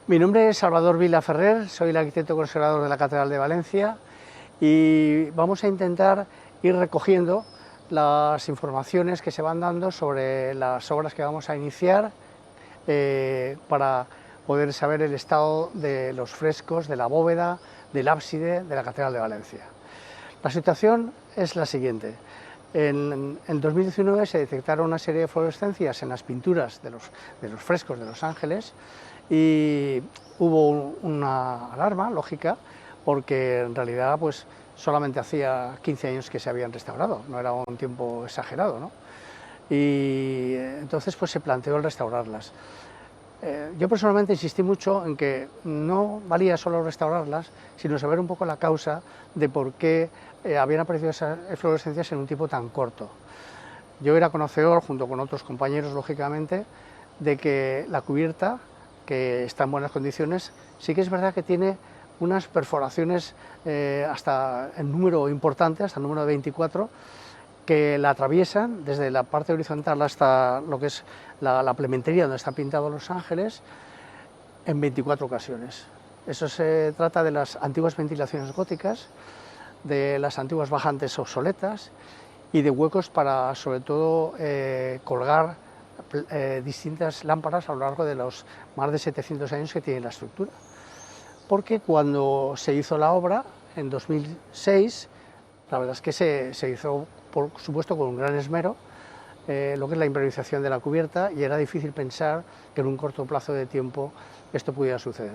Mi nombre es Salvador Vila Ferrer, soy el arquitecto conservador de la Catedral de Valencia y vamos a intentar ir recogiendo las informaciones que se van dando sobre las obras que vamos a iniciar para poder saber el estado de los frescos, de la bóveda, del ábside de la Catedral de Valencia. La situación es la siguiente. En 2019 se detectaron una serie de fluorescencias en las pinturas de los frescos de los ángeles y hubo una alarma lógica porque en realidad pues solamente hacía 15 años que se habían restaurado, no era un tiempo exagerado, ¿no? Y entonces pues se planteó el restaurarlas. Yo personalmente insistí mucho en que no valía solo restaurarlas, sino saber un poco la causa de por qué habían aparecido esas fluorescencias en un tiempo tan corto. Yo era conocedor, junto con otros compañeros, lógicamente, de que la cubierta, que está en buenas condiciones, sí que es verdad que tiene unas perforaciones hasta el número importante, hasta el número 24, que la atraviesan desde la parte horizontal hasta lo que es la plementería donde están pintados los ángeles en 24 ocasiones. Eso se trata de las antiguas ventilaciones góticas, de las antiguas bajantes obsoletas y de huecos para, sobre todo, colgar distintas lámparas a lo largo de los más de 700 años que tiene la estructura. Porque cuando se hizo la obra, en 2006, la verdad es que se hizo, por supuesto, con un gran esmero, lo que es la impermeabilización de la cubierta, y era difícil pensar que en un corto plazo de tiempo esto pudiera suceder.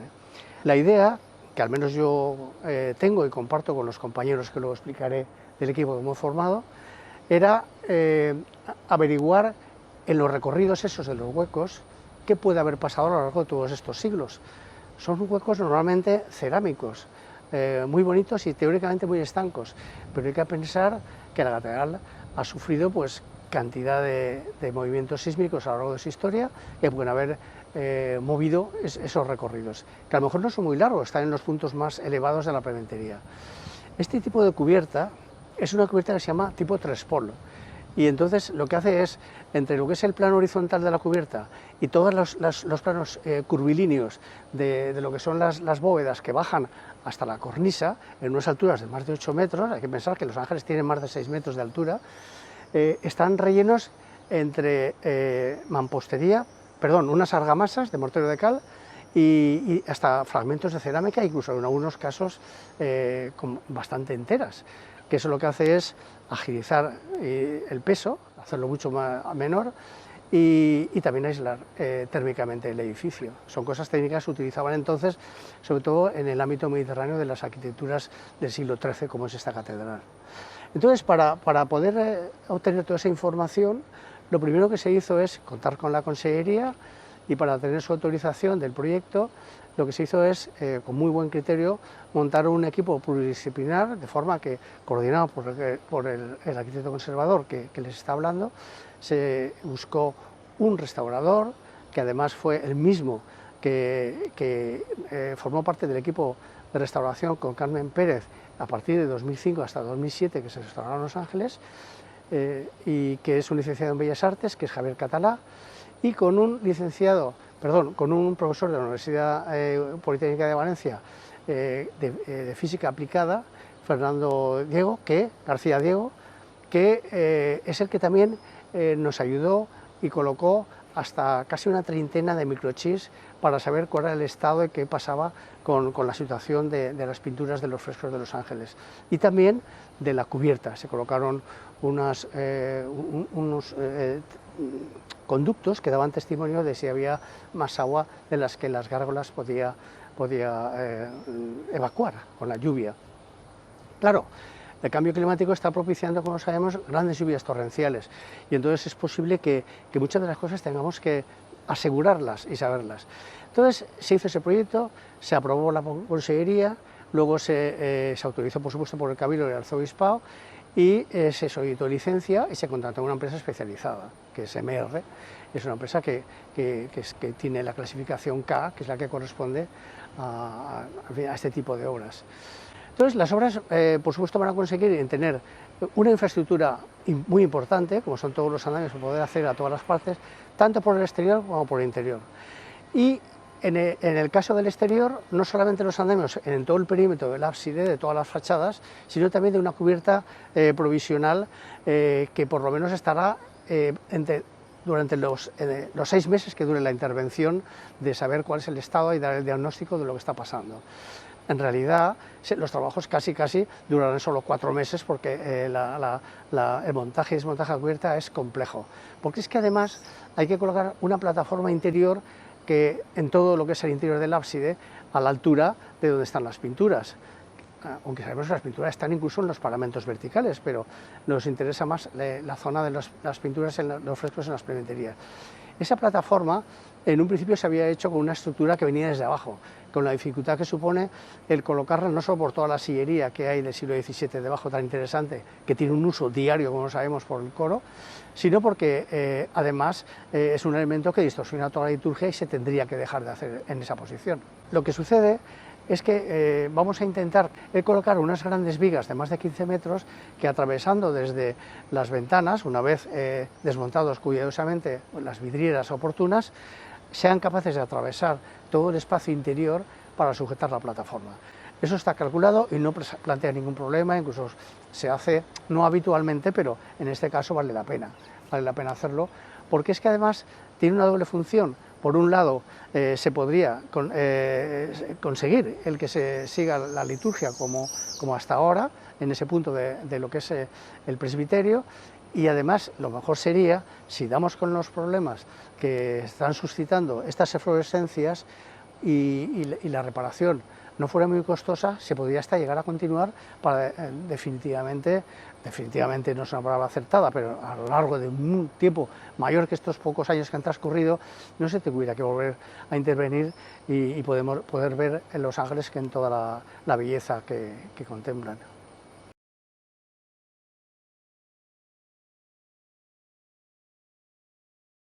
La idea, que al menos yo tengo y comparto con los compañeros que luego explicaré del equipo que hemos formado, era averiguar en los recorridos esos de los huecos qué puede haber pasado a lo largo de todos estos siglos. Son huecos normalmente cerámicos, muy bonitos y teóricamente muy estancos, pero hay que pensar que la catedral ha sufrido pues cantidad de movimientos sísmicos a lo largo de su historia que pueden haber movido esos recorridos, que a lo mejor no son muy largos, están en los puntos más elevados de la plementería. Este tipo de cubierta es una cubierta que se llama tipo trespol, y entonces lo que hace es, entre lo que es el plano horizontal de la cubierta y todos los planos curvilíneos de lo que son las bóvedas que bajan hasta la cornisa, en unas alturas de más de 8 metros, hay que pensar que los ángeles tienen más de 6 metros de altura, están rellenos entre mampostería, perdón, unas argamasas de mortero de cal y hasta fragmentos de cerámica, incluso en algunos casos bastante enteras, que eso lo que hace es agilizar el peso, hacerlo mucho menor y también aislar térmicamente el edificio. Son cosas técnicas que se utilizaban entonces, sobre todo en el ámbito mediterráneo de las arquitecturas del siglo XIII, como es esta catedral. Entonces, para poder obtener toda esa información, lo primero que se hizo es contar con la Consellería, y para tener su autorización del proyecto, lo que se hizo es, con muy buen criterio, montar un equipo pluridisciplinar, de forma que, coordinado por el arquitecto conservador que les está hablando, se buscó un restaurador, que además fue el mismo que formó parte del equipo de restauración con Carmen Pérez a partir de 2005 hasta 2007, que se restauraron Los Ángeles, y que es un licenciado en Bellas Artes, que es Javier Catalá, y con un profesor de la Universidad Politécnica de Valencia de Física Aplicada, Fernando García Diego, que es el que también nos ayudó y colocó hasta casi una treintena de microchips para saber cuál era el estado y qué pasaba con la situación de las pinturas de los frescos de Los Ángeles, y también de la cubierta. Se colocaron unos conductos que daban testimonio de si había más agua de las que las gárgolas podía evacuar con la lluvia. Claro, el cambio climático está propiciando, como sabemos, grandes lluvias torrenciales, y entonces es posible que muchas de las cosas tengamos que asegurarlas y saberlas. Entonces se hizo ese proyecto, se aprobó la Consellería, luego se autorizó, por supuesto, por el Cabildo y el Arzobispado, y se solicitó licencia y se contrató a una empresa especializada, que es MR. Es una empresa que tiene la clasificación K, que es la que corresponde a este tipo de obras. Entonces, las obras, por supuesto, van a conseguir tener una infraestructura muy importante, como son todos los andamios, para poder acceder a todas las partes, tanto por el exterior como por el interior. Y En el caso del exterior, no solamente los andamios en todo el perímetro del ábside, de todas las fachadas, sino también de una cubierta provisional que por lo menos estará durante los 6 meses que dure la intervención, de saber cuál es el estado y dar el diagnóstico de lo que está pasando. En realidad, los trabajos casi durarán solo 4 meses porque el montaje y desmontaje de la cubierta es complejo. Porque es que además hay que colocar una plataforma interior que en todo lo que es el interior del ábside, a la altura de donde están las pinturas. Aunque sabemos que las pinturas están incluso en los paramentos verticales, pero nos interesa más la zona de las pinturas, los frescos en las plementerías. Esa plataforma en un principio se había hecho con una estructura que venía desde abajo, con la dificultad que supone el colocarla no solo por toda la sillería que hay del siglo XVII debajo tan interesante, que tiene un uso diario, como sabemos, por el coro, sino porque además es un elemento que distorsiona toda la liturgia y se tendría que dejar de hacer en esa posición. Lo que sucede es que vamos a intentar colocar unas grandes vigas de más de 15 metros que, atravesando desde las ventanas, una vez desmontados cuidadosamente las vidrieras oportunas, sean capaces de atravesar todo el espacio interior para sujetar la plataforma. Eso está calculado y no plantea ningún problema, incluso se hace no habitualmente, pero en este caso vale la pena hacerlo, porque es que además tiene una doble función. Por un lado, se podría conseguir el que se siga la liturgia como hasta ahora, en ese punto de lo que es el presbiterio, y además lo mejor sería, si damos con los problemas que están suscitando estas eflorescencias y la reparación no fuera muy costosa, se podría hasta llegar a continuar para definitivamente no es una palabra acertada, pero a lo largo de un tiempo mayor que estos pocos años que han transcurrido, no se tuviera que volver a intervenir y poder ver en los ángeles que en toda la belleza que contemplan.